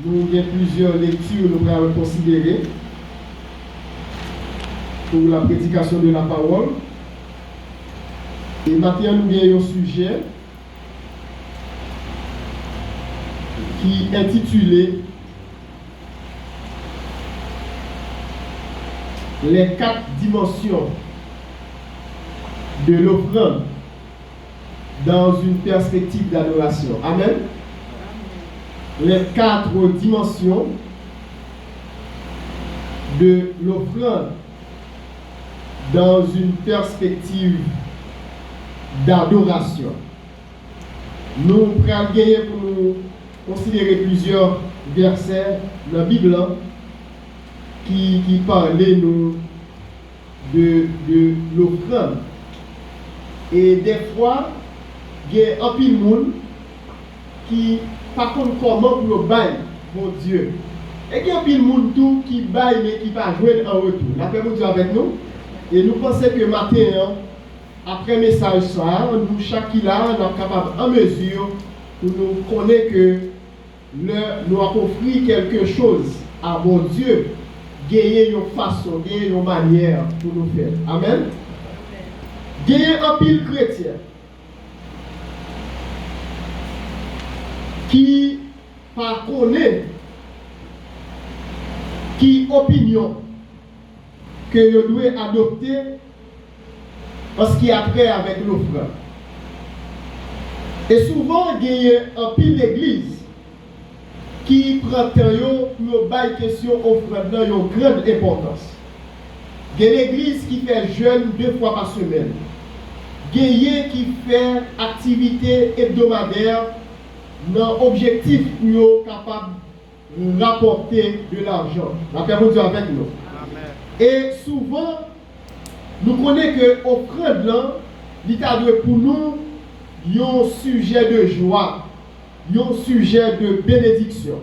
Nous avons plusieurs lectures nous allons considérer pour la prédication de la parole. Et maintenant, nous avons un sujet qui est intitulé Les 4 dimensions de l'offrande dans une perspective d'adoration. Amen. Les 4 dimensions de l'offrande dans une perspective d'adoration. Nous prenons pour nous considérer plusieurs versets dans la Bible qui parlaient nous de l'offrande. Et des fois, il y a un peu de monde qui par contre comment pour le bail, mon Dieu. Et il y a un peu de monde tout qui baille mais qui va jouer en retour. La paix Dieu avec nous. Et nous pensons que matin, après le message ça, nous chacun sommes capables en mesure pour nous connaître que nous avons offert quelque chose à mon Dieu, gagner une façon, gagner une manière pour nous faire. Amen. Gagner un pile chrétien qui par connaît qui opinion que vous devez adopter en ce qui a trait avec l'offrande. Et souvent, il y a un pile d'église qui prend temps pour bailler question offrande dans une grande importance. Il y a l'église qui fait jeûne 2 fois par semaine. Il y a qui fait activité hebdomadaire dans l'objectif pour capable de rapporter de l'argent. La paix de Dieu avec nous. Amen. Et souvent, nous connaissons que l'offrande, l'État doit pour nous un sujet de joie, un sujet de bénédiction.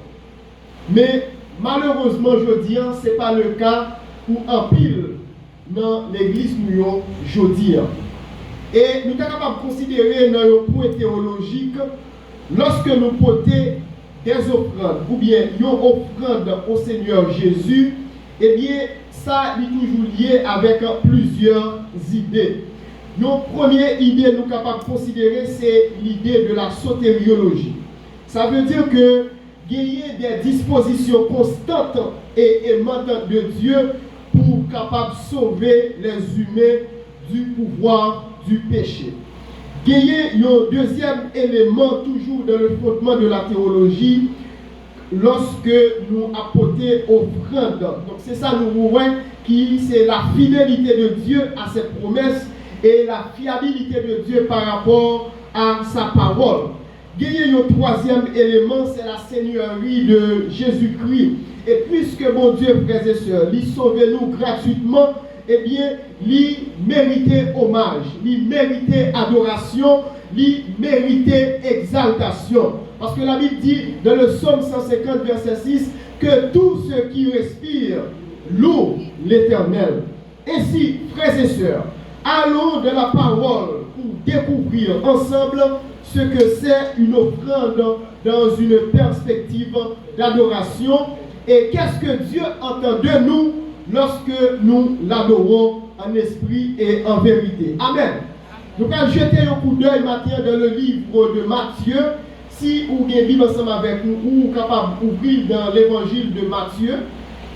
Mais malheureusement, je dis, ce n'est pas le cas pour un pile dans l'église aujourd'hui. Et nous sommes capables de considérer dans un point théologique, lorsque nous portons des offrandes ou bien une offrande au Seigneur Jésus, eh bien, ça est toujours lié avec plusieurs idées. Notre première idée nous sommes capables de considérer, c'est l'idée de la sotériologie. Ça veut dire que gagner des dispositions constantes et aimantes de Dieu pour capable sauver les humains du pouvoir du péché. Gagner un deuxième élément toujours dans le fondement de la théologie lorsque nous apportons offrande. Donc c'est ça nous voyons qui c'est la fidélité de Dieu à ses promesses et la fiabilité de Dieu par rapport à sa parole. Gagner un troisième élément, c'est la seigneurie de Jésus-Christ. Et puisque mon Dieu, frères et sœurs, il sauve nous gratuitement, eh bien, il mérite hommage, il mérite adoration, il mérite exaltation. Parce que la Bible dit dans le psaume 150, verset 6, que tous ceux qui respirent louent l'Éternel. Ainsi, frères et sœurs, allons de la parole pour découvrir ensemble ce que c'est une offrande dans une perspective d'adoration et qu'est-ce que Dieu entend de nous lorsque nous l'adorons en esprit et en vérité. Amen. Nous allons jeter un coup d'œil maintenant dans le livre de Matthieu. Si vous avez Bible ensemble avec nous, ou capable d'ouvrir dans l'évangile de Matthieu,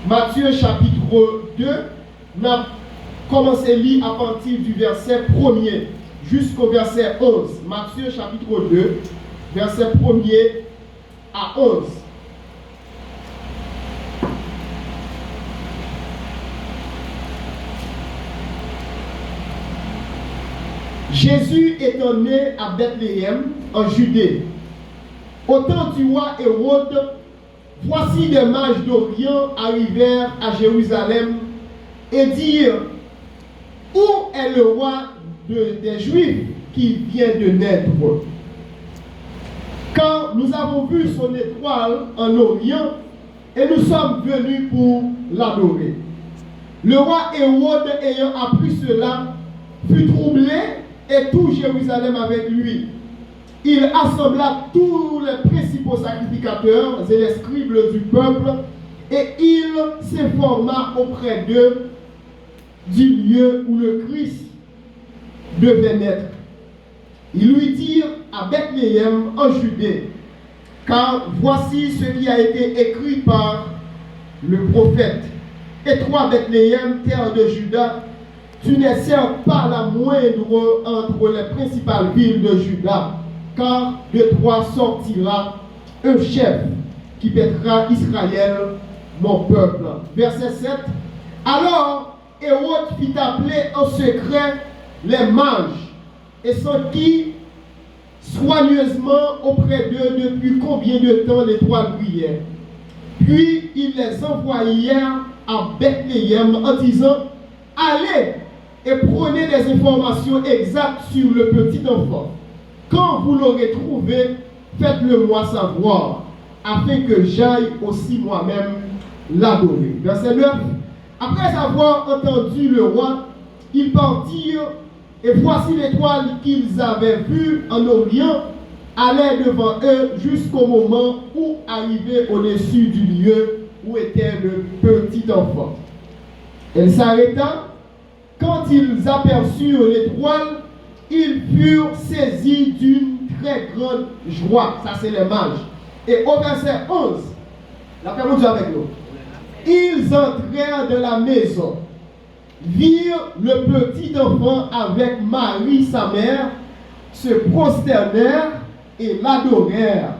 Matthieu chapitre 2, nous avons commencé à lire à partir du verset 1er jusqu'au verset 11. Matthieu chapitre 2, verset 1er à 11. Jésus étant né à Bethléem, en Judée, au temps du roi Hérode, voici des mages d'Orient arrivèrent à Jérusalem et dirent: où est le roi des Juifs qui vient de naître? Quand nous avons vu son étoile en Orient et nous sommes venus pour l'adorer. Le roi Hérode, ayant appris cela, fut troublé et tout Jérusalem avec lui. il assembla tous les principaux sacrificateurs et les scribes du peuple, et il s'informa auprès d'eux du lieu où le Christ devait naître. Ils lui dirent à Bethléem en Judée, car voici ce qui a été écrit par le prophète. Et toi, Bethléem, terre de Juda, tu n'es certes pas la moindre entre les principales villes de Juda, car de toi sortira un chef qui paîtra Israël, mon peuple. Verset 7. Alors, Hérode fit appeler en secret les mages, et s'enquit soigneusement auprès d'eux depuis combien de temps l'étoile brillait. Puis il les envoyèrent à Bethléem en disant, allez et prenez des informations exactes sur le petit enfant. Quand vous l'aurez trouvé, faites-le moi savoir, afin que j'aille aussi moi-même l'adorer. Verset 9. Après avoir entendu le roi, ils partirent, et voici l'étoile qu'ils avaient vue en Orient allait devant eux jusqu'au moment où arrivait au-dessus du lieu où était le petit enfant. Elle s'arrêta. Quand ils aperçurent l'étoile, ils furent saisis d'une très grande joie. Ça, c'est les mages. Et au verset 11, la paix de Dieu avec nous. Ils entrèrent dans la maison, virent le petit enfant avec Marie, sa mère, se prosternèrent et l'adorèrent.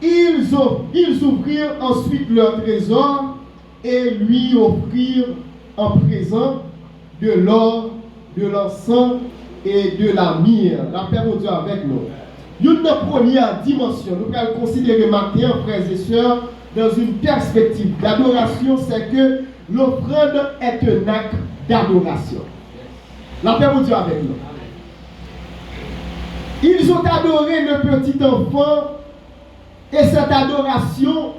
Ils ouvrirent ensuite leur trésor et lui offrirent en présent de l'or, de l'encens et de la myrrhe. La paix de Dieu avec nous. Une première dimension, nous allons considérer maintenant, frères et sœurs, dans une perspective d'adoration, c'est que l'offrande est un acte d'adoration. La paix de Dieu avec nous. Ils ont adoré le petit enfant et cette adoration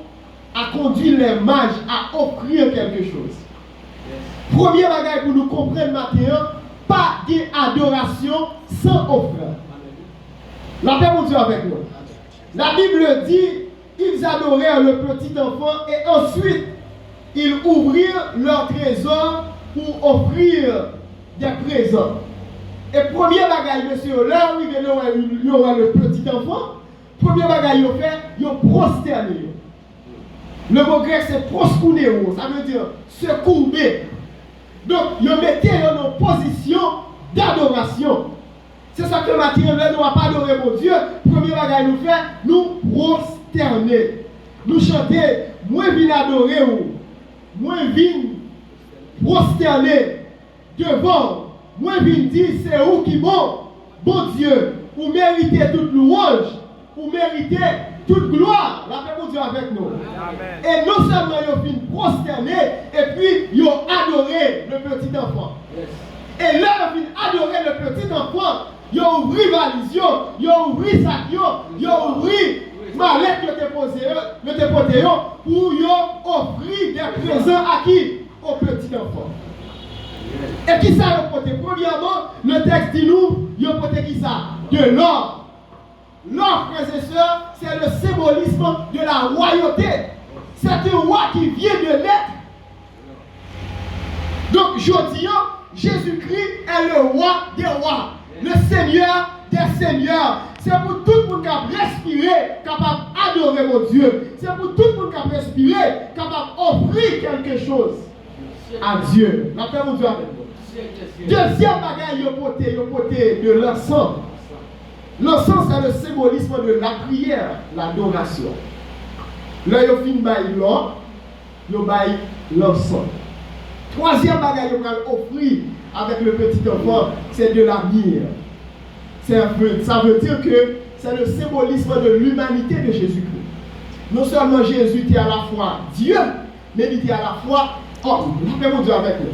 a conduit les mages à offrir quelque chose. Premier bagage pour nous comprendre maintenant, pas d'adoration sans offrande. La paix de Dieu avec nous. La Bible dit, ils adorèrent le petit enfant et ensuite ils ouvrirent leur trésor pour offrir des présents. Et premier bagage, monsieur, là où il y aura le petit enfant, premier bagage, il fait, il prosterné. Le mot grec, c'est proskuneo, ça veut dire se courber. Donc, il mettait en position d'adoration. C'est ça que Matthieu ne doit pas adorer mon Dieu. Premier bagage, nous fait, nous prosterner. Nous chanter, moi viens adorer ou, moi viens prosterner devant. Moi, je dis, c'est où qui bon, bon Dieu, ou méritez toute louange, ou méritez toute gloire. La paix de Dieu avec nous. Amen. Et non seulement ils viennent prosterner, et puis ils ont adoré le petit enfant. Yes. Et là, ils viennent adorer le petit enfant. Ils ont ouvert valise, ils ont ouvert sac, ils ont ouvert mallette que te posé, pour offrir des présents à qui? Au petit enfant. Et qui ça a porté? Premièrement, le texte dit nous, il a porté qui ça? De l'or. L'or, frères et sœurs, c'est le symbolisme de la royauté. C'est un roi qui vient de naître. Donc, je dis, Jésus-Christ est le roi des rois, le Seigneur des seigneurs. C'est pour tout le monde qui a respiré, capable d'adorer mon Dieu. C'est pour tout le monde qui a respiré, capable d'offrir quelque chose à Dieu. La paix de Dieu avec vous. Deuxième bagage, il porté de l'encens. L'encens, c'est le symbolisme de la prière, l'adoration. Là, il y a fin bail l'or, il y a l'encens. Troisième bagage, il y a offrir avec le petit enfant, c'est de la myrrhe. Ça veut dire que c'est le symbolisme de l'humanité de Jésus-Christ. Non seulement Jésus était à la fois Dieu, mais il était à la fois homme. La paix de Dieu avec nous.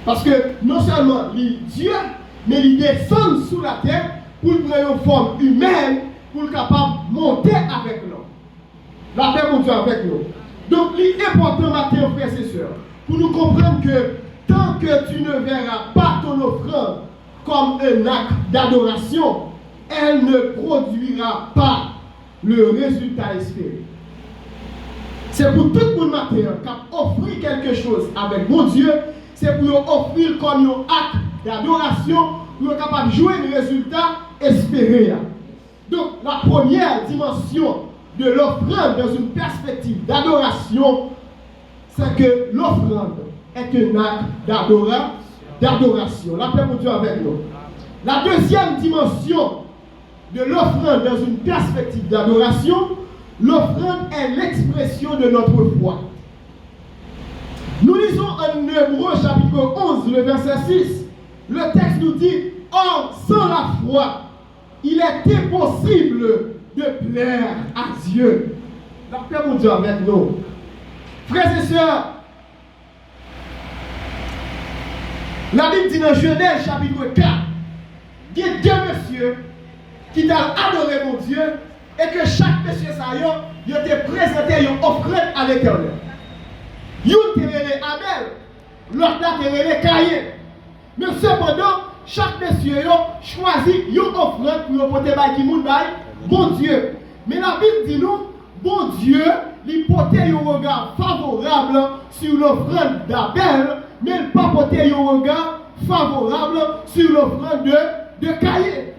Parce que non seulement il est Dieu, mais il descend sous la terre pour prendre une forme humaine, pour être capable de monter avec nous. La paix de Dieu avec nous. Donc, il est important, matin, frères et sœurs, pour nous comprendre que tant que tu ne verras pas ton offrande comme un acte d'adoration, elle ne produira pas le résultat espéré. C'est pour tout le monde matin qui a offert quelque chose avec mon Dieu, c'est pour offrir comme un acte d'adoration pour être capable de jouer le résultat espéré. Donc, la première dimension de l'offrande dans une perspective d'adoration, c'est que l'offrande est un acte d'adoration. La paix pour Dieu avec nous. La deuxième dimension de l'offrande dans une perspective d'adoration, l'offrande est l'expression de notre foi. Nous lisons en Hébreux chapitre 11, le verset 6. Le texte nous dit, or, sans la foi, il est impossible de plaire à Dieu. La paix pour Dieu avec nous. Frères et sœurs, la Bible dit dans Genèse chapitre 4, il y a deux messieurs qui t'ont adoré mon Dieu et que chaque monsieur il a présenté une offrande à l'Éternel. Une te relé Abel, l'autre te relé Caïn. Mais cependant, chaque monsieur a choisi une offrande pour porter bon Dieu. Mais la Bible dit nous, bon Dieu, il portait un regard favorable sur l'offrande d'Abel, mais il n'a pas porté un regard favorable sur l'offrande de Caïn.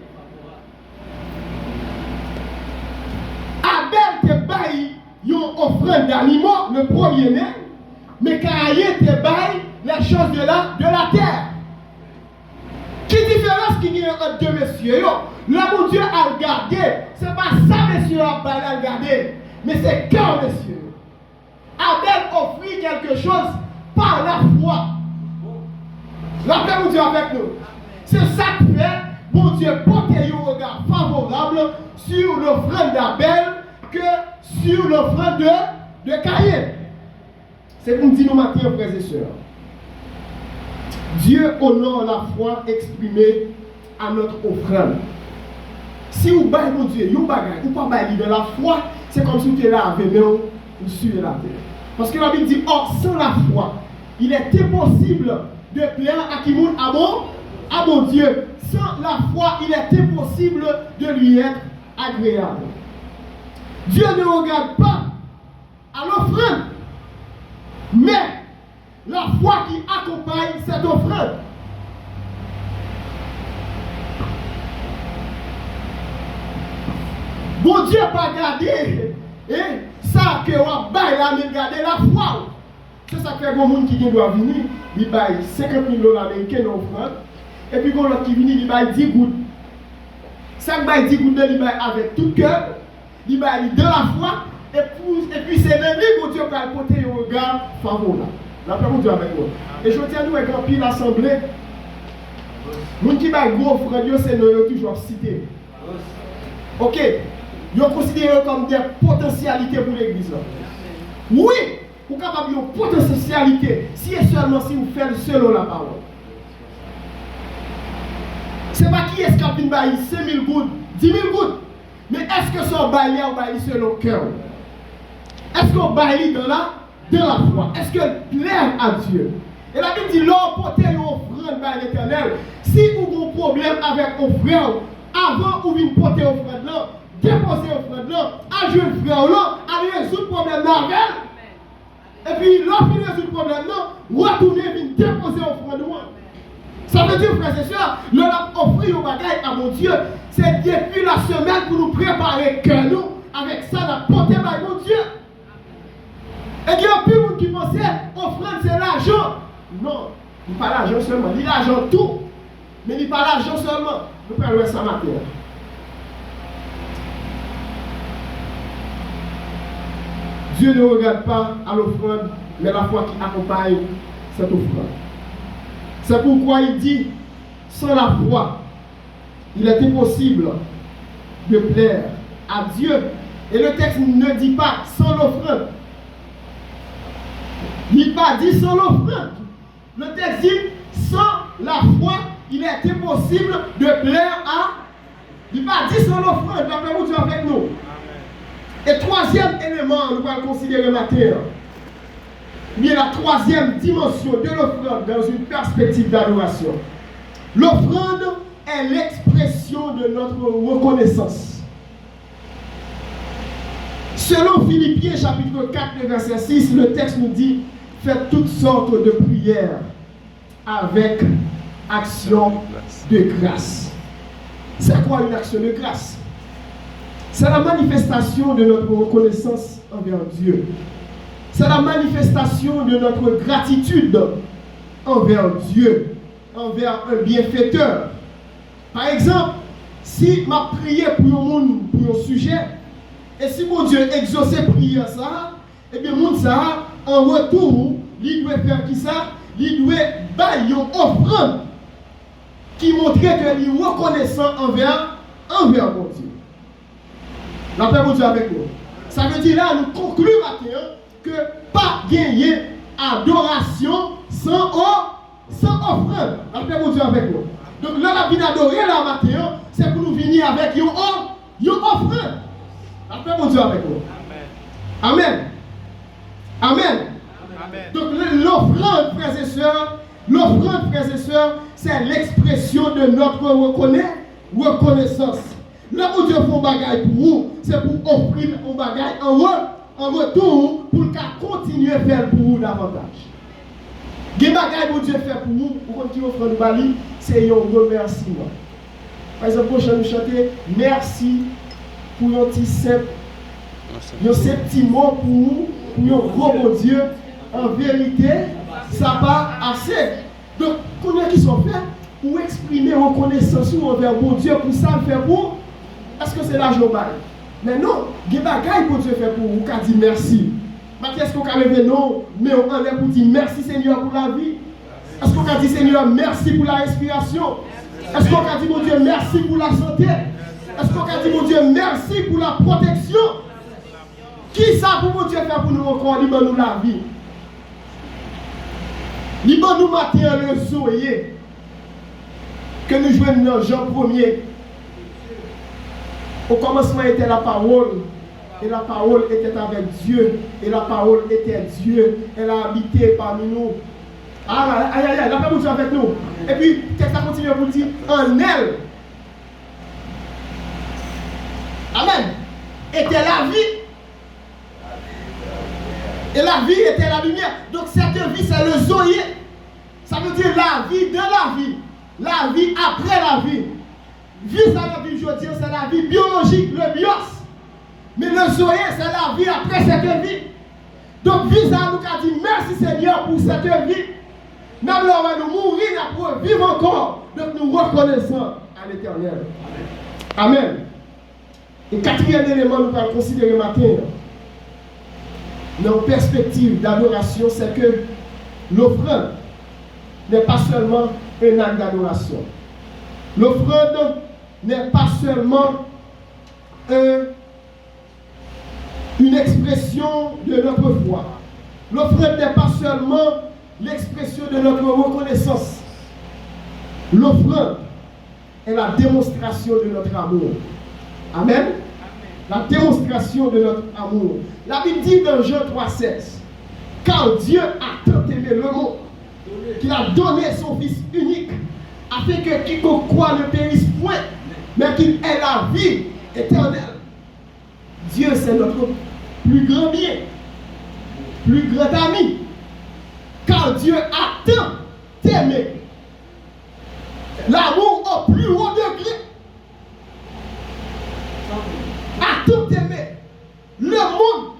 Abel te baille une offrande d'animaux, le premier-né, mais Caïn te baille les choses de la terre. Quelle différence qu'il y a entre deux messieurs? Là, mon Dieu a regardé, ce n'est pas ça, monsieur, a regardé, mais c'est quand, monsieur. Abel offrit quelque chose par la foi. La paix, mon Dieu, avec nous. C'est ça qui fait, mon Dieu, porter un regard favorable sur l'offrande d'Abel que sur l'offrande de Caïn. C'est pour nous dire, nos matins, frères et sœurs. Dieu honore la foi exprimée à notre offrande. Si vous baillez mon Dieu, vous baillez, ou pas baillez de la foi, c'est comme si vous étiez là avec nous, vous suivez la terre. Parce que la Bible dit, or, sans la foi, il est impossible de plaire à qui monde à mon Dieu. Sans la foi, il est impossible de lui être agréable. Dieu ne regarde pas à l'offrande, mais la foi qui accompagne cette offrande. Bon Dieu pas gardé ça que on baille là, mais garder la foi. C'est ça que les gens qui doivent venir, ils baillent 50 000 $ américains d'offrande, et puis quand l'autre qui vient, ils baillent 10 gouttes. Ça baille 10 gouttes de il baille avec tout cœur, il baille de la foi, et puis c'est même lui, mon Dieu, qui a porté un regard favorable. La paix pour Dieu avec nous. Et je tiens nous avec un pile assemblée. Les gens qui baillent gros offrande, c'est nous toujours cité. Ok? Ils sont considérés comme des potentialités pour l'église. Oui, vous êtes capable de potentialité si et seulement si vous faites selon la parole. Ce n'est pas qui est-ce qui a pu bailler 5 000 gouttes, 10 000 gouttes. Mais est-ce que son bailler ou bailler selon le cœur? Est-ce qu'on baille dans la foi? Est-ce que plaire à Dieu? Et la Bible dit, l'homme porte une offrande par l'Éternel. Si vous avez un problème avec vos frères, avant vous venez porter offrande là, déposer offrande là, à jouer le frère là, à résoudre le problème là avec elle. Et puis, lorsque vous résoudre le problème là, retournez et venez déposer offrande là. Ça veut dire, frères et sœurs, l'on offrir au bagage à mon Dieu, c'est depuis la semaine pour nous préparer que nous, avec ça, la porter par mon Dieu. Et il y a plus de gens qui pensaient, offrande c'est l'argent. Non, il n'y a pas l'argent seulement, il y a l'argent tout. Mais il n'y a pas l'argent seulement. Nous parlons de ça matin. Dieu ne regarde pas à l'offrande, mais la foi qui accompagne cette offrande. C'est pourquoi il dit, sans la foi, il est impossible de plaire à Dieu. Et le texte ne dit pas sans l'offrande. Il n'a pas dit sans l'offrande. Le texte dit, sans la foi, il est impossible de plaire à... Il n'a pas dit sans l'offrande. D'après vous, avec nous. Et troisième élément, nous allons considérer matin. Mais la troisième dimension de l'offrande dans une perspective d'adoration. L'offrande est l'expression de notre reconnaissance. Selon Philippiens chapitre 4, verset 6, le texte nous dit « Faites toutes sortes de prières avec action de grâce. » C'est quoi une action de grâce? C'est la manifestation de notre reconnaissance envers Dieu. C'est la manifestation de notre gratitude envers Dieu, envers un bienfaiteur. Par exemple, si ma prière pour un sujet, et si mon Dieu exauce prière ça, et bien mon ça, en retour, il doit faire qui ça? Il doit bailler une offrande qui montre qu'il est reconnaissant envers mon Dieu. La paix mon Dieu avec nous. Ça veut dire là, nous concluons maintenant que pas gagner adoration sans offrande. La paix mon Dieu avec nous. Donc là, la vie d'adorer là maintenant, c'est pour nous venir avec une offrande. La paix mon Dieu avec nous. Amen. Amen. Amen. Donc l'offrande, frères et sœurs, c'est l'expression de notre reconnaissance. Là où Dieu fait un bagage pour vous, c'est pour offrir un bagage en retour pour qu'il continue à faire pour vous davantage. Les bagages que Dieu fait pour vous, pour continuer à offrir le bali, c'est un remerciement. Par exemple, prochain nous chanter merci pour un petit simple, un petit mot pour vous, pour un gros bon Dieu. En vérité, ça va assez. Donc, combien qui sont faits pour exprimer reconnaissance envers bon Dieu, pour ça le faire pour? Est-ce que c'est l'argent bail? Mais non, il y a des bagages que Dieu fait pour vous, qui dit merci. Mais est-ce qu'on a levé non, mais on enlève pour dire merci Seigneur pour la vie? Est-ce qu'on a dit Seigneur merci pour la respiration? Est-ce qu'on a dit mon Dieu merci pour la santé? Est-ce qu'on a dit mon Dieu merci pour la protection? Qui ça pour mon Dieu faire pour nous encore, libre nous la vie? Libre nous matin le soyer que nous jouons dans Jean 1er. Au commencement était la parole, et la parole était avec Dieu, et la parole était Dieu, elle a habité parmi nous. Ah, aïe, aïe, aïe, la paix de Dieu avec nous. Et puis, qu'est-ce que ça continue pour dire? En elle, amen, était la vie. Et la vie était la lumière. Donc cette vie, c'est le zoé. Ça veut dire la vie de la vie. La vie après la vie. Vie, c'est la vie, je veux dire, c'est la vie biologique, le bios. Mais le zoé, c'est la vie après cette vie. Donc, vie, ça nous a dit merci Seigneur pour cette vie. Nous allons mourir pour vivre encore. Donc, nous reconnaissons à l'Éternel. Amen. Et quatrième élément, nous allons considérer matin. Notre perspective d'adoration, c'est que l'offrande n'est pas seulement un acte d'adoration. L'offrande n'est pas seulement une expression de notre foi. L'offrande n'est pas seulement l'expression de notre reconnaissance. L'offrande est la démonstration de notre amour. Amen. La démonstration de notre amour. La Bible dit dans Jean 3,16, car Dieu a tant aimé le monde qu'il a donné son Fils unique, afin que quiconque croit ne périsse point, mais qu'il ait la vie éternelle. Dieu, c'est notre plus grand bien, plus grand ami, car Dieu a tant aimé. L'amour au plus haut degré. A tout aimé. Le monde,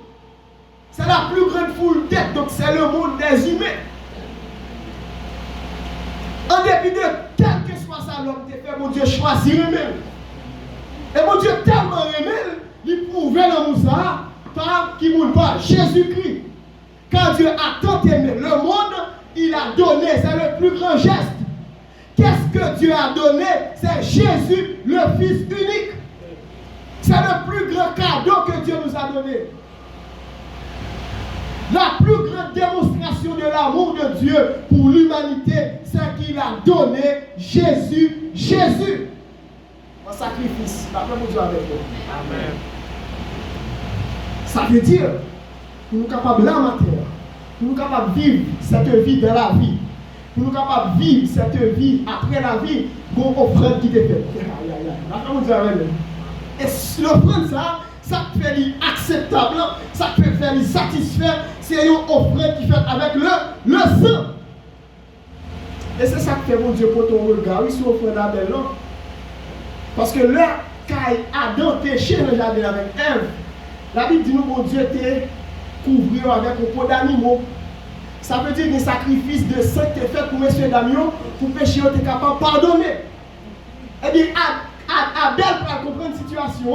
c'est la plus grande foule d'êtres, donc c'est le monde des humains. En dépit de quel que soit ça l'homme te fait, mon Dieu choisit lui-même. Et mon Dieu tellement aimé, il prouvait l'amour ça par qui moun pas Jésus-Christ. Quand Dieu a tant aimé le monde, il a donné, c'est le plus grand geste. Qu'est-ce que Dieu a donné? C'est Jésus, le Fils unique. C'est le plus grand cadeau que Dieu nous a donné. La plus grande démonstration de l'amour de Dieu pour l'humanité, c'est qu'il a donné Jésus. Un sacrifice. La paix de Dieu avec nous. Amen. Ça veut dire que nous sommes capables là matin, nous sommes capables de vivre cette vie de la vie. Pour nous capables de vivre cette vie après la vie, bon offrande qui te fait. Et l'offrande ça fait lui acceptable, ça peut faire lui satisfaire, c'est une offrande qui fait avec le sang. Et c'est ça que fait mon Dieu pour ton regard, oui, sur l'offrande d'Abel. Parce que là, quand Adam péché dans le jardin avec Ève, la Bible dit nous, mon Dieu, t'es couvert avec un pot d'animaux. Ça veut dire qu'un sacrifice de sang qui est fait pour messieurs d'agneau, pour pécher, tu es capable de pardonner. Eh bien, Abel, pour comprendre la situation,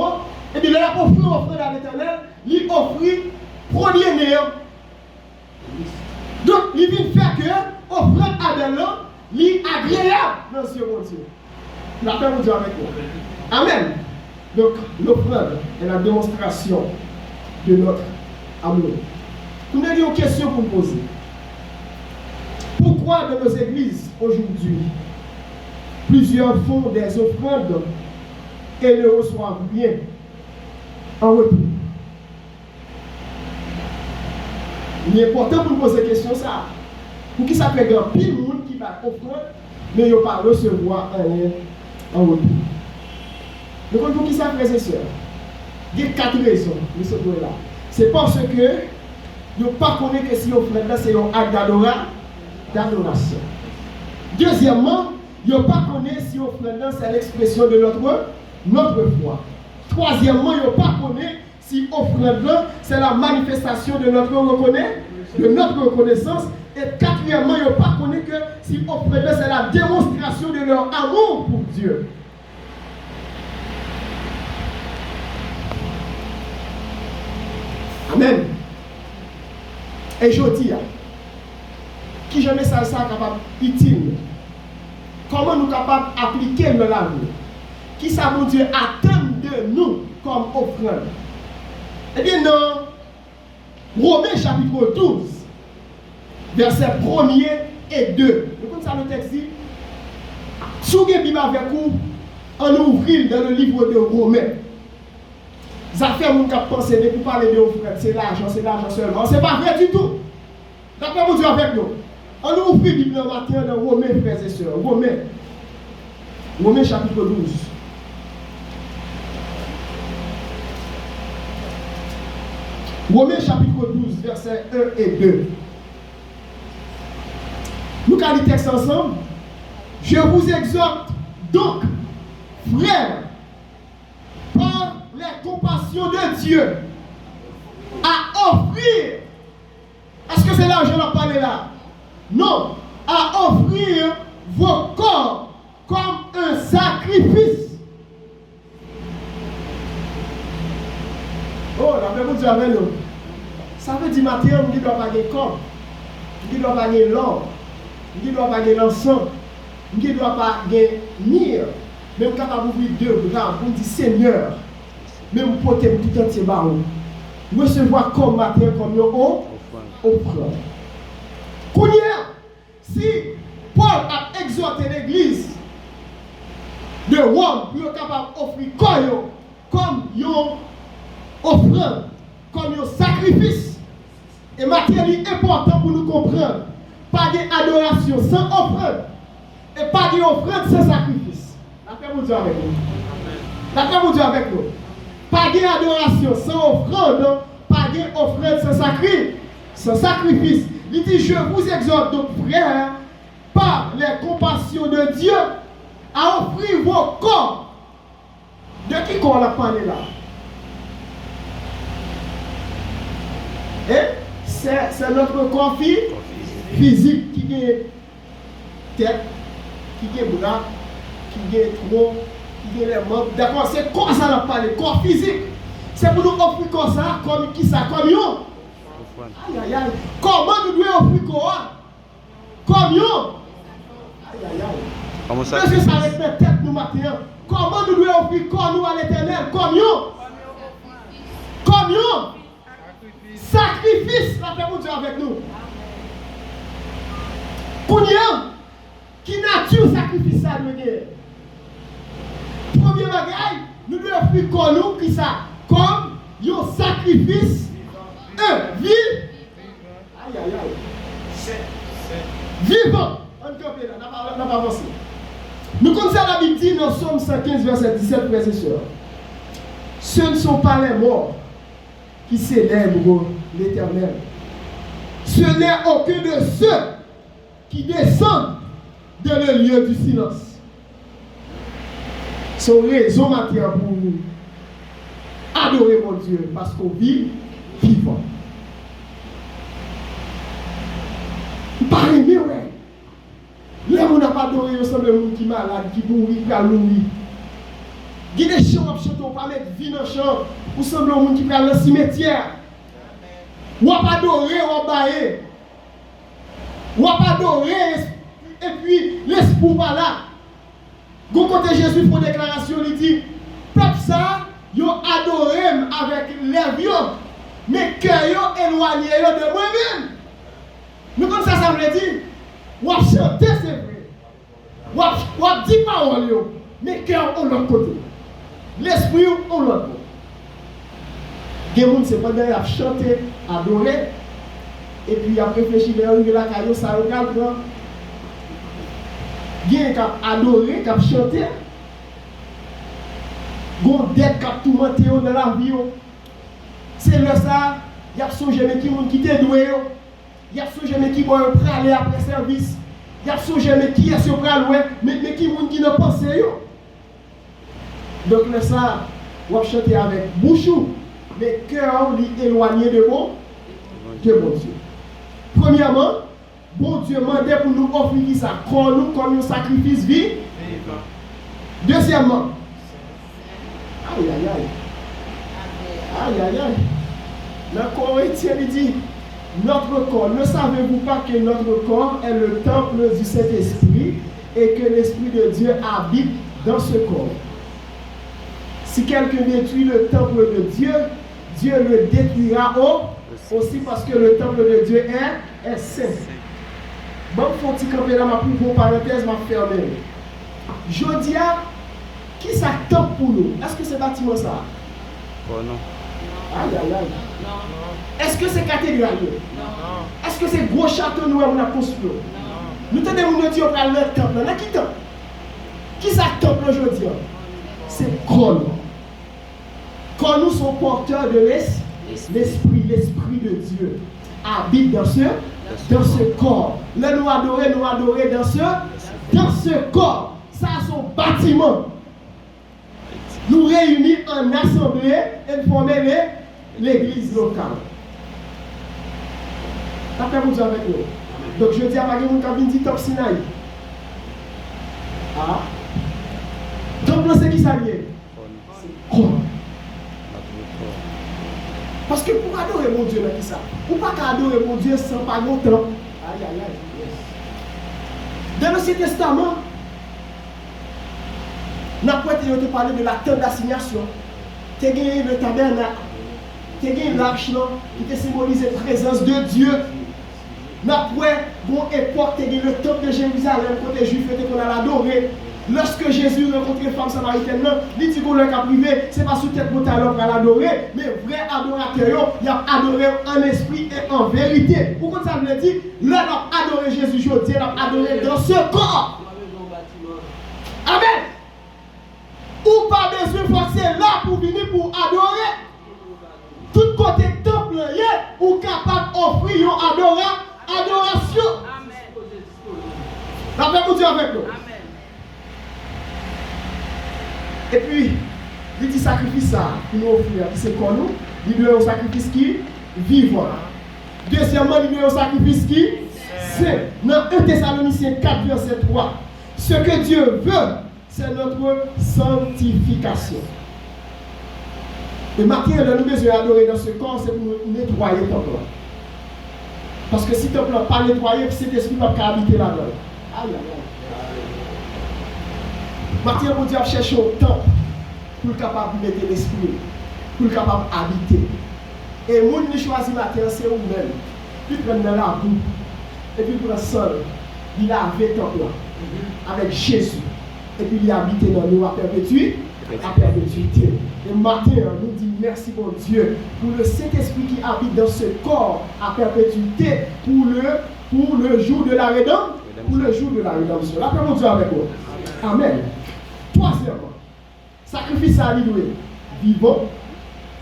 eh bien, il a offert une offrande à l'Éternel, il offrit premier néant. Donc, il vient faire que l'offrande Abel, il est agréable dans ce mon Dieu. La paix vous dit avec nous. Amen. Donc, l'offrande est la démonstration de notre amour. Nous avons une question pour me poser. Pourquoi dans nos églises aujourd'hui, plusieurs font des offrandes et ne reçoivent rien en retour? Il est important pour nous poser la question ça. Pour qui ça fait grand pile monde qui va offrir, mais il ne pas recevoir rien en retour. Donc pour qui ça, frères et sœurs? Il y a 4 raisons de ce point-là. C'est parce que ils ne pas connaître que si offrande là c'est un acte d'adoration. Deuxièmement, ils ne pas connaître si offrande là c'est l'expression de notre foi. Troisièmement, ils ne pas connaître si offrande là c'est la manifestation de notre reconnaissance. Et quatrièmement, ils ne pas connaître que si offrande là c'est la démonstration de leur amour pour Dieu. Amen. Et je dis, qui jamais ça capable utile? Comment nous capables d'appliquer dans la vie? Qui ça, mon Dieu, attend de nous comme offrande? Eh bien, dans Romains chapitre 12, versets 1er et 2, écoutez ça, le texte dit, si vous avez Bible avec vous, on ouvre dans le livre de Romains. Ça fait mon cap penser de pour parler de offrande, c'est l'argent seulement. C'est pas vrai du tout. D'après mon Dieu avec nous. On ouvre la Bible le matin dans Romains, frères et sœurs. Romains chapitre 12. Romains chapitre 12, versets 1 et 2. Nous allons lire le texte ensemble. Je vous exhorte donc, frères, par les compassions de Dieu, à offrir. Est-ce que c'est là que je vais parler là? Non, à offrir vos corps comme un sacrifice. Oh, la paix vous dit avec nous. Ça veut dire matin, on ne doit pas gagner corps, on ne doit pas gagner l'or, on ne doit pas gagner l'encens, on ne doit pas gagner mire. Même quand on ouvre 2 bras, on dit Seigneur, même pour te tout entier barreau. Recevoir comme matin, comme nous, offrande. Si Paul a exhorté l'église de Rome pour être capable d'offrir comme une offrande, comme un sacrifice, et matériel important pour nous comprendre, pas d'adoration sans offrande, et pas d'offrande sans sacrifice. La paix vous dit avec nous. La paix vous dit avec nous. Pas d'adoration sans offrande, pas d'offrande sans sacrifice. Il dit, je vous exhorte donc, frères, par les compassions de Dieu, à offrir vos corps. De qui qu'on a parlé là? Et c'est notre corps physique qui est tête, qui est bras, qui est tronc, qui est les membres. D'accord, c'est comme ça qu'on a parlé, corps physique. C'est pour nous offrir comme ça, comme qui ça, comme yo. Aïe aïe aïe. Comment nous devons offrir quoi? Comme yo. Aïe aïe aïe. Comment ça? Est-ce que ça avec mes têtes nous matin? Comment nous devons offrir comme nous à l'Éternel? Comme yo. Comme yo. Sacrifice, la paix pour Dieu avec nous. Kounia, qui nature sacrifice ça nous guerre. Premier bagage, nous devons offrir comme nous qui ça, comme un sacrifice, vie. Aïe aïe aïe. Vivant. On peut là, n'a pas avancé. Nous connaissons la dans Psaume 115, verset 17, frères et sœurs, ce ne sont pas les morts qui célèbrent l'Éternel. Ce n'est aucun de ceux qui descendent dans le lieu du silence. Son raison matière pour nous adorer mon Dieu parce qu'on vit vivant. Pas aimé, ouais. Là, on n'a pas adoré ensemble le monde qui est malade, qui mourit, qui a mourir. Il y a des chants à chanter, on parle de vie dans le chant. Ou semble le monde qui est dans le cimetière. Ou à pas adorer, on bailler. Ou à pas adorer, et puis l'esprit va là. Quand côté Jésus pour déclaration, il dit, peuple ça, ils ont adoré avec les vieux, mais cœur éloigné de moi-même. Nous comme ça veut dire, ou à chanter c'est vrai. Ou à dire paroles, mais cœur on l'autre côté. L'esprit on l'autre côté. Il y a des gens qui ont chanté, adoré, et puis après réfléchi, il y a la caillou, ça regarde. Il y a des gens qui ont adoré, qui ont chanté. Il y a des gens qui ont tourmenté dans la vie. C'est là ça, il y a des gens qui quittent doué. Il y a des gens qui vont aller après service. Il y a des gens qui sont prêts mais qui ne pensent pas. Donc là ça, on va chanter avec bouchou. Mais cœur éloigné de bon Dieu. Premièrement, bon Dieu demandait pour nous offrir ça comme un sacrifice vie. Deuxièmement, aïe aïe aïe. Aïe aïe aïe. Dans Corinthiens, il dit, notre corps, ne savez-vous pas que notre corps est le temple du Saint-Esprit et que l'Esprit de Dieu habite dans ce corps? Si quelqu'un détruit le temple de Dieu, Dieu le détruira aussi parce que le temple de Dieu est saint. Bon, faut que camper là, ma pour parenthèse, ma fermée. Je dis, qui ça temple pour nous? Est-ce que c'est bâtiment ça? Oh non. Aïe aïe aïe. Non. Est-ce que c'est cathédrale? Non. Est-ce que c'est gros château nous on a construit? Non. Nous tenons nous dire on le temple. Là qui temple? Qui ça temple aujourd'hui? C'est corps. Quand nous sommes porteurs de l'esprit de Dieu habite dans ce corps. Là nous adorer dans ce corps. Ça son bâtiment. Nous réunir en assemblée et former l'église locale. Après vous avec nous. Donc je dis à Marie Moukabine dit Top Sinaï. Ah. Donc c'est qui ça lié? C'est corps. Parce que pour adorer mon Dieu, là, qui ça? Ou pas qu'adorer mon Dieu sans pas longtemps. Aïe aïe aïe. Dans l'Ancien Testament, nous avons parlé de la tente d'assignation. Tu as gagné le tabernacle. Tu as gagné l'arche qui te symbolise la présence de Dieu. Nous avons une époque, tu as gagné le temple de Jérusalem quand les Juifs étaient qu'on a adoré. Lorsque Jésus rencontre les femmes samaritaines, il dit qu'on l'a privé, ce n'est pas sous tête pour l'adorer, mais vrai adorateur, il a adoré en esprit et en vérité. Pourquoi ça veut dire? Là, on a adoré Jésus, je dis, on a adoré dans ce corps. Amen. Ou pas besoin de forcer là pour venir pour adorer. Tout côté temple, ou capable d'offrir une adoration. Amen. La paix pour Dieu avec nous. Amen. Et puis, il dit sacrifice ça pour nous offrir. C'est quoi nous? Il doit un sacrifice qui vivant. Deuxièmement, il doit un sacrifice qui c'est. Dans 1 Thessaloniciens 4, verset 3. Ce que Dieu veut, c'est notre sanctification. Et maintenant, nous avons besoin d'adorer dans ce corps, c'est pour nous nettoyer le temple. Parce que si le temple n'est pas nettoyé, cet esprit ne va pas habiter là-dedans. Aïe, aïe, aïe. Maintenant, mon Dieu a cherché au temple pour capable de mettre l'esprit, pour capable d'habiter. Et le monde qui choisit maintenant, c'est vous-même. Puis prendre dans la boue, et puis prendre seul, il a avec le temple avec Jésus. Et puis il a habité dans nous à perpétuité. Et matin, nous disons merci mon Dieu pour le Saint-Esprit qui habite dans ce corps à perpétuité pour le jour de la rédemption. Pour le jour de la rédemption. La paix mon Dieu avec vous. Amen. Troisièmement, sacrifice à l'idoué vivant,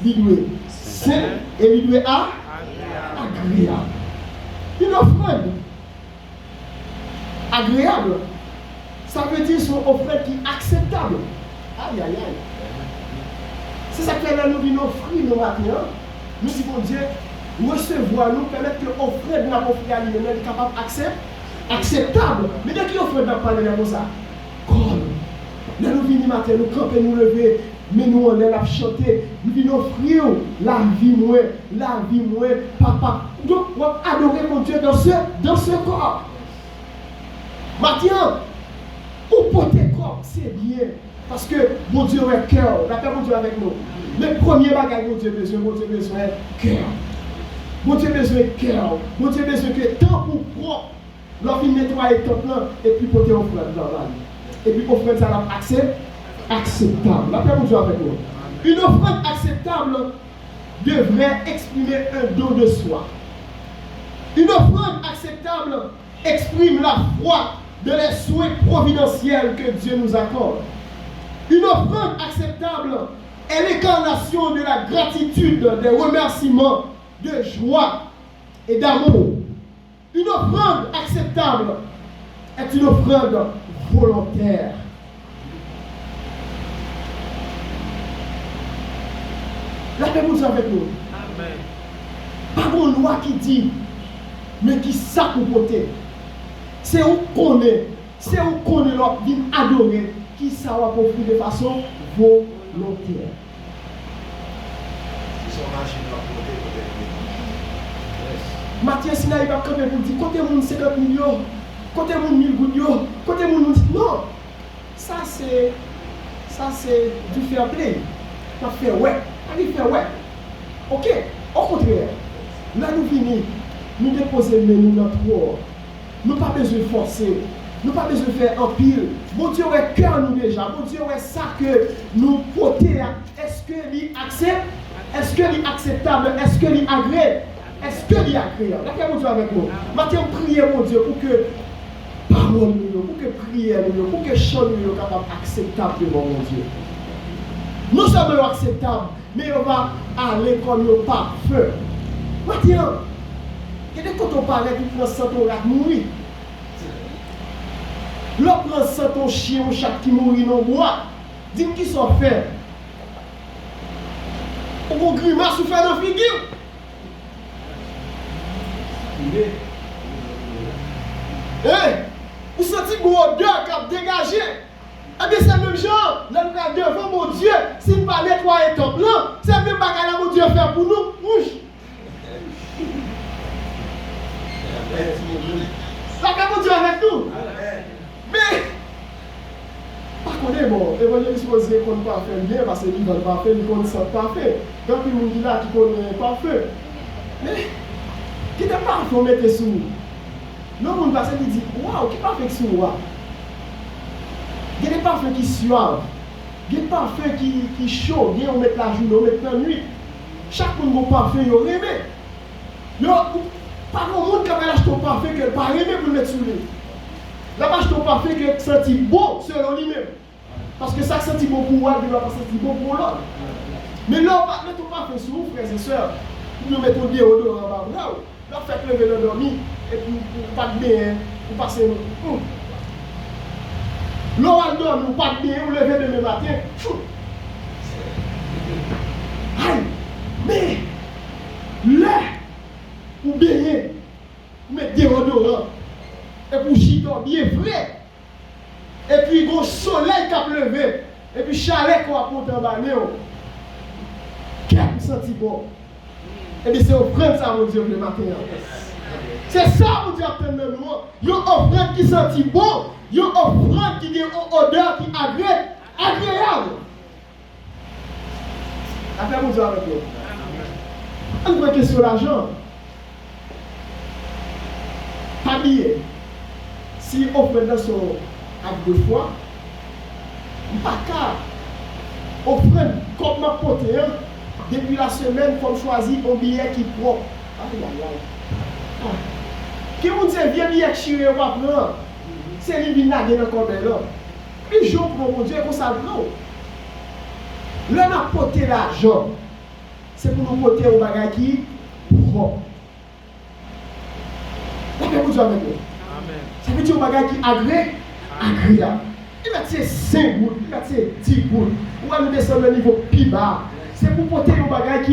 l'idoué saint et l'idoué agréable. Une offrande agréable, ça veut dire son offrande qui est acceptable. Aïe, aïe, aïe. C'est ça que nous venons offrir nos matins. Nous, si bon Dieu, recevoir, nous permettre que l'offrande de la offrir à lui-même est capable acceptable. Mais dès qu'il offre dans parler comme ça, comme nous venons matin, nous camper, nous lever, mais nous on est là chanter, nous venons offrir la vie moins, papa. Donc, on va adorer mon Dieu dans ce corps. Maintenant, ou porter corps, c'est bien. Parce que mon Dieu est cœur. La paix, mon Dieu avec nous. Le premier bagage, mon Dieu besoin cœur. Mon Dieu besoin cœur. Mon Dieu besoin que temps pour prendre. L'enfant nettoyer le temple et puis porter offrande dans la vie. Et puis offrande ça l'a acceptable. La paix, mon Dieu avec nous. Une offrande acceptable devrait exprimer un don de soi. Une offrande acceptable exprime la foi de les souhaits providentiels que Dieu nous accorde. Une offrande acceptable est l'incarnation de la gratitude, des remerciements, de joie et d'amour. Une offrande acceptable est une offrande volontaire. La paix vous avec nous. Amen. Pas une loi qui dit, mais qui ça pour porter. C'est où qu'on est. C'est où qu'on est là, vient adorer. Qui ça va pour de façon volontaire. Mathieu Sinaï va camper pour dire côté moun 50 millions, côté moun 1000 gouttes, côté moun non. Ça c'est du fair play. Ça fait ouais. Ça fait ouais. OK, au contraire. Là nous venons, nous déposer nous dans trois. Nous pas besoin de forcer. Nous pas besoin de faire un pile. Bon Dieu est cœur nous déjà. Bon Dieu est ça que nous portons. Est-ce que lui accepte? Est-ce que lui acceptable? Est-ce que lui agréable? Est-ce que lui agréable? Là, mon Dieu avec nous. Maintenant, priez mon Dieu pour que parole nous, pour que prière nous, pour que chant nous soit capable acceptable devant mon Dieu. Nous sommes acceptables, mais on va aller comme nous parfait. Maintenant, quand on parle du prend sans ton rat mourir. L'autre prend sans ton chien ou chat qui mourit dans le bois. Dis-moi qui sont faits. On grimace ou faire dans figure. Vous sentez une odeur qui a dégagé. Et bien c'est le même genre, là nous sommes devant mon Dieu, si nous ne pas nettoyer ton plan, c'est le même bagage que mon Dieu fait pour nous. Mouche. Ça fait mon Dieu avec nous. Mais, par contre, bon, l'évangéliste posé qu'on ne pas faire bien parce qu'il ne va pas faire, il ne sent pas faire. Quand il nous dit là qu'il ne pas faire. Mais, qui n'est pas fait, on mette sous. Non, on va se dire, waouh, qui pas fait sous moi? Il n'y a pas fait qui suave. Il n'y a pas fait qui chaud. Il y a on met la journée, on met la nuit. Chaque monde qui parfait, il y a aimé. Pas de monde qui a acheté un parfait que pas aimé pour le mettre sous lui. Là, pas acheté un parfait qui senti bon selon lui-même. Parce que ça senti bon pour moi, il ne va pas sentir bon pour l'autre. Mais là, on va mettre un parfait sous vous, frères et sœurs. Nous mettons des odeurs en bas. Là, on fait lever le dormi. Et puis, pas de bien, pour passer. L'on va dormir, pas de bien, on lever demain matin. Aïe! Mais, là, pour baigner, pour mettre des odorants, et pour chier bien frais. Et puis, il y a un soleil qui a levé, et puis chalet qu'on a porté en bas. Qu'est-ce que vous sentez bon? Et bien, c'est offrande ça, mon Dieu, le matin. C'est ça, mon Dieu, attend de nous. Il y a une offrande qui sentit bon, il y a une offrande qui a une odeur qui est agréable. Après, mon Dieu, avec nous. Une question sur l'argent. Habillé. Si on fait dans son acte de foi, pas qu'à offrande comme ma pote, depuis la semaine, comme choisir un billet qui prend. Aïe, aïe, aïe. Qui vous dit, viens billet chiré ou pas, c'est lui qui n'a pas encore de l'homme. Un jour pour mon Dieu, qu'on s'en non. Là, on a porté l'argent. C'est pour nous porter au bagage qui propre. D'accord, vous avec nous. Ça veut dire au bagage qui agréable. Il va tirer 5 gouttes, il va tirer 10 gouttes. On va nous descendre au niveau plus bas. C'est pour porter au bagage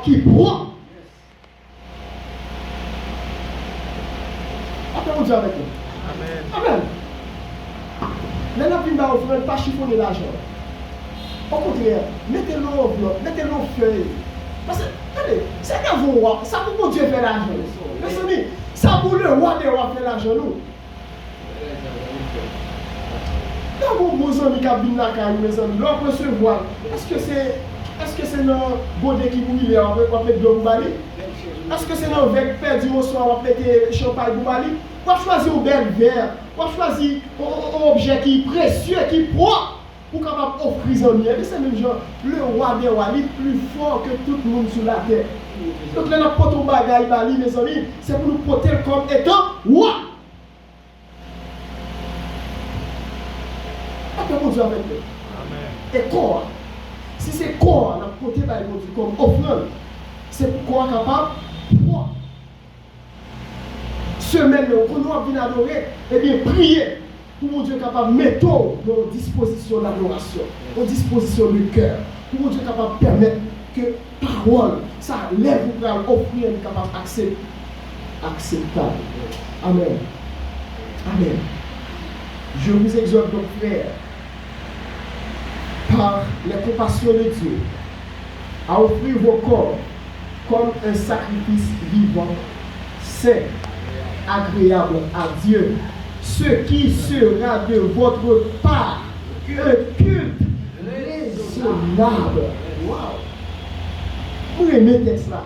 qui propre. Après, vous avec nous. Amen. Là, on va offrir pas chiffonner l'argent. Au contraire, mettez-le en enveloppe, mettez-le en feuille. Parce que, attendez, c'est qu'à vous, ça pour mon Dieu faire l'argent. Mes amis, ça pour le roi des rois faire l'argent, nous. Quand vos amis qui habitent la caille, mes amis, leur recevoir, est-ce que c'est nos godets qui vous il on va mettre de Boubali? Est-ce que c'est nos vecs perdu au soir, on va mettre champagne Boubali? On va choisir un bel verre, on va choisir un objet qui est précieux, qui est propre. Pour capable offrir aux amis. Et c'est même genre, le roi des rois, il est plus fort que tout le monde sur la terre. Donc là, nous portons bagaille, mes amis, c'est pour nous porter comme étant roi. Après, mon Dieu avec nous. Et quoi? Si c'est quoi, nous porter comme offrande, c'est pour quoi capable? Roi. Semaine, quand nous venons adorer, eh bien, prier. Pour mon Dieu capable de mettre nos dispositions d'adoration, aux dispositions du cœur. Pour mon Dieu capable de permettre que parole, ça lève pour offrir une capable acceptable. Amen. Amen. Je vous exhorte donc, frères, par la compassion de Dieu, à offrir vos corps comme un sacrifice vivant, saint, agréable à Dieu. Ce qui sera de votre part un culte raisonnable. Wow! Vous aimez le texte là.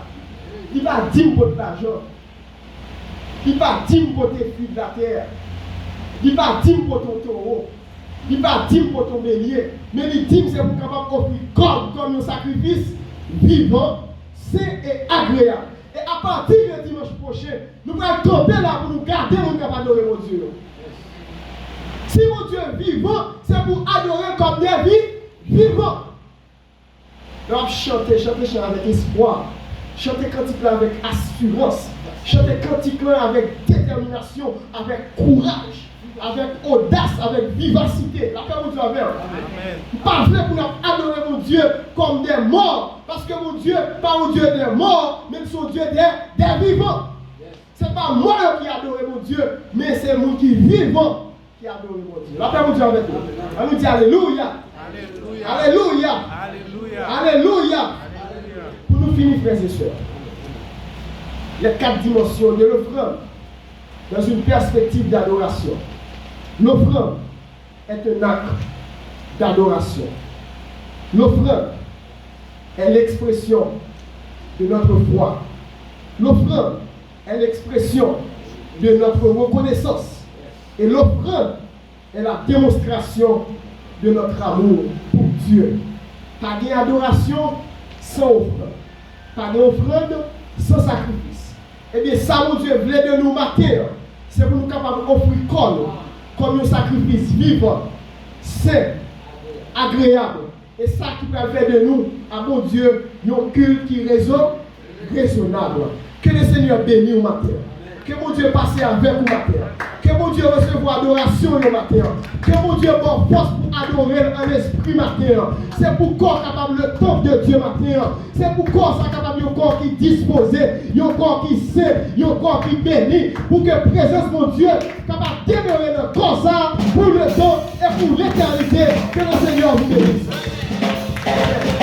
Il va dire pour l'argent. Il va dire pour tes filles de la terre. Il va dire pour ton taureau. Il va dire pour ton bélier. Mais il dit c'est pour capable d'offrir comme un sacrifice vivant, sain et agréable. Et à partir du dimanche prochain, nous allons tomber là pour nous garder mon capable d'adorer mon Dieu. Si mon Dieu est vivant, c'est pour adorer comme des vies vivantes. Donc chanter avec espoir. Chanter cantique avec assurance. Chanter cantique avec détermination, avec courage, avec audace, avec vivacité. La paix, mon Dieu, avec. Pas vrai pour nous adorer mon Dieu comme des morts. Parce que mon Dieu, pas mon Dieu des morts, mais son Dieu des vivants. Ce n'est pas moi qui adore mon Dieu, mais c'est moi qui vivant. Qui adore mon Dieu. La paix, mon Dieu, avec nous. On nous dit Alléluia. Alléluia. Alléluia. Alléluia. Pour nous finir, frères et sœurs, les 4 dimensions de l'offrande dans une perspective d'adoration. L'offrande est un acte d'adoration. L'offrande est l'expression de notre foi. L'offrande est l'expression de notre reconnaissance. Et l'offrande est la démonstration de notre amour pour Dieu. Pas d'adoration sans offrande. Pas d'offrande sans sacrifice. Eh bien, ça, mon Dieu, voulait de nous mater. C'est pour nous capables d'offrir comme un sacrifice vivant, sain, agréable. Et ça qui va faire de nous, à mon Dieu, un culte qui raisonnable. Que le Seigneur bénisse au matin. Que mon Dieu passe avec vous matin. Que mon Dieu recevoir adoration le matin. Que mon Dieu bon force pour adorer en esprit matin. C'est pour corps capable le temple de Dieu matin. C'est pour corps ça capable un corps qui disposé, un corps qui sait, un corps qui bénit. Pour que présence mon Dieu capable demeurer le corps ça pour le temps et pour l'éternité. Que le